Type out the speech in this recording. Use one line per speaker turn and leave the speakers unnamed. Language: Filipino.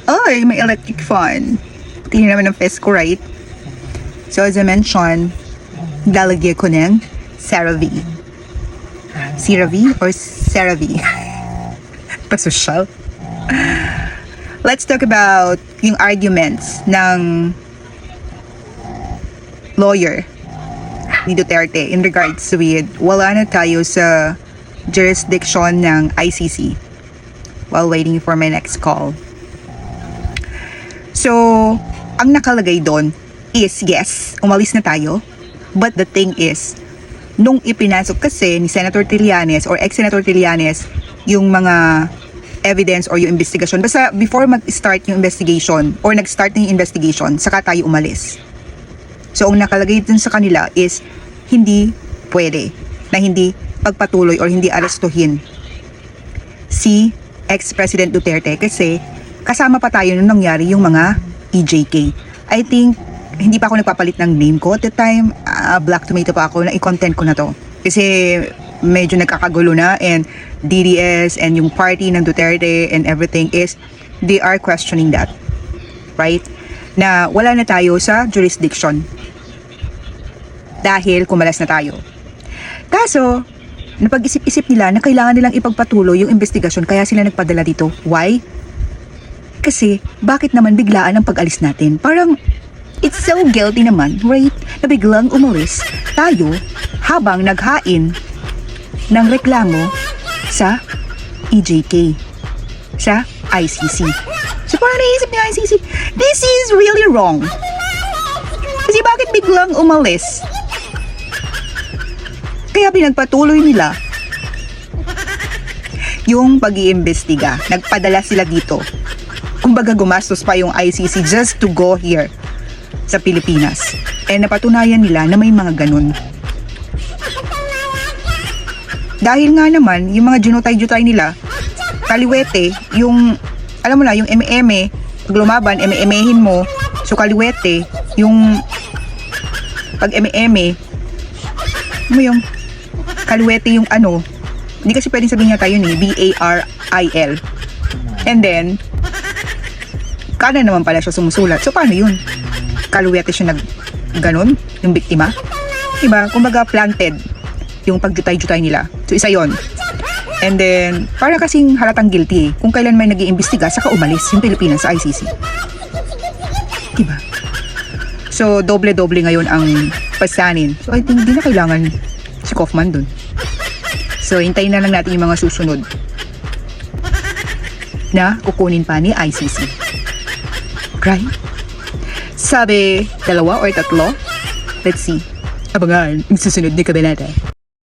Ay, may electric fan. Tingnan naman ng face ko, right? So, as I mentioned, lalagyan ko ng CeraVe. CeraVe or CeraVe? Pasosyal. Let's talk about yung arguments ng lawyer ni Duterte in regards with wala na tayo sa jurisdiction ng ICC while waiting for my next call. So, ang nakalagay doon is yes, umalis na tayo. But the thing is, nung ipinasok kasi ni Senator Trillanes or ex-Senator Trillanes yung mga evidence or yung investigation, basta before mag-start yung investigation or nag-start na yung investigation, saka tayo umalis. So, ang nakalagay dun sa kanila is hindi pwede na hindi pagpatuloy or hindi arestuhin si ex-President Duterte kasi kasama pa tayo nung nangyari yung mga EJK. I think hindi pa ako nagpapalit ng name ko at the time. Black Tomato pa ako na i-content ko na to kasi medyo nagkakagulo na, and DDS and yung party ng Duterte and everything is they are questioning that, right? Na wala na tayo sa jurisdiction dahil kumalas na tayo. Kaso napag-isip-isip nila na kailangan nilang ipagpatuloy yung investigasyon, kaya sila nagpadala dito. Why? Kasi bakit naman biglaan ang pag-alis natin? Parang it's so guilty naman, right? Na biglang umalis tayo habang naghain ng reklamo sa EJK, sa ICC. So parang naisip ni ICC, this is really wrong. Kasi bakit biglang umalis? Kaya pinagpatuloy nila yung pag-iimbestiga. Nagpadala sila dito. Kumbaga gumastos pa yung ICC just to go here sa Pilipinas. Eh napatunayan nila na may mga ganun. Dahil nga naman, yung mga junotay-jutay nila, kaliwete, yung, alam mo na, yung eme-eme, pag lumaban, eme-emehin mo, so kaliwete, yung pag eme-eme, mo yung kaliwete yung ano, hindi kasi pwedeng sabihin niya tayo ni B-A-R-I-L. And then, kanan naman pala siya sumusulat. So, paano yun? Kaliwete siya ganun, yung biktima? Diba? Kumbaga, planted yung pagjutay-jutay nila. So, isa yon. And then, parang kasing halatang guilty eh. Kung kailan may nag-iimbestiga, saka umalis yung Pilipinas sa ICC. Diba? So, doble-doble ngayon ang pasanin. So, I think di na kailangan si Kaufman dun. So, hintayin na lang natin yung mga susunod na kukunin pa ni ICC. Right? Sabi, 2 or 3? Let's see. Abangan, yung susunod ni Kabelata.